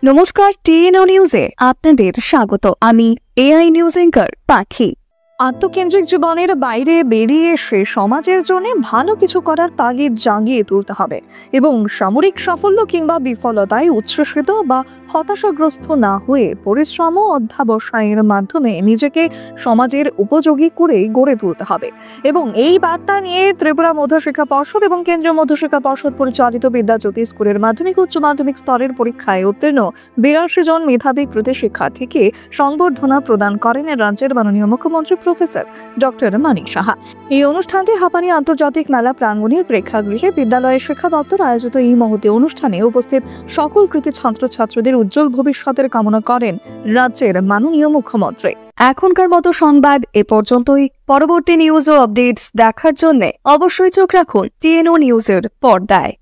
নমস্কার, টিএনও নিউজে আপনাদের স্বাগত। আমি এআই নিউজ অ্যাঙ্কার পাখি। আত্মকেন্দ্রিক জীবনের বাইরে বেরিয়ে এসে সমাজের জন্য ভালো কিছু করার তাগিদ জাগিয়ে তুলতে হবে এবং সামরিক সাফল্য কিংবা বিফলতায় উচ্ছ্বসিত বা হতাশাগ্রস্ত না হয়ে পরিশ্রম ও অধ্যবসায়ের মাধ্যমে নিজেকে সমাজের উপযোগী করে গড়ে তুলতে হবে। এবং এই বার্তা নিয়ে ত্রিপুরা মধ্যশিক্ষা পর্ষদ এবং কেন্দ্রীয় মধ্যশিক্ষা পর্ষদ পরিচালিত বিদ্যাজ্যোতি স্কুলের মাধ্যমিক উচ্চ মাধ্যমিক স্তরের পরীক্ষায় উত্তীর্ণ 82 জন মেধাবী কৃতি শিক্ষার্থীকে সংবর্ধনা প্রদান করেন রাজ্যের মাননীয় মুখ্যমন্ত্রী প্রফেসর ডক্টর মানিক সাহা। এই অনুষ্ঠানটি হাঁপানি আন্তর্জাতিক মেলা প্রাঙ্গণের প্রেক্ষাগৃহে বিদ্যালয়ের শিক্ষা দপ্তর আয়োজিত এই মহতী অনুষ্ঠানে উপস্থিত সকল কৃতি ছাত্রছাত্রীদের উজ্জ্বল ভবিষ্যতের কামনা করেন রাজ্যের মাননীয় মুখ্যমন্ত্রী। এখনকার মতো সংবাদ এ পর্যন্তই। পরবর্তী নিউজ ও আপডেটস দেখার জন্য অবশ্যই চোখ রাখুন টিএনও নিউজের পর্দায়।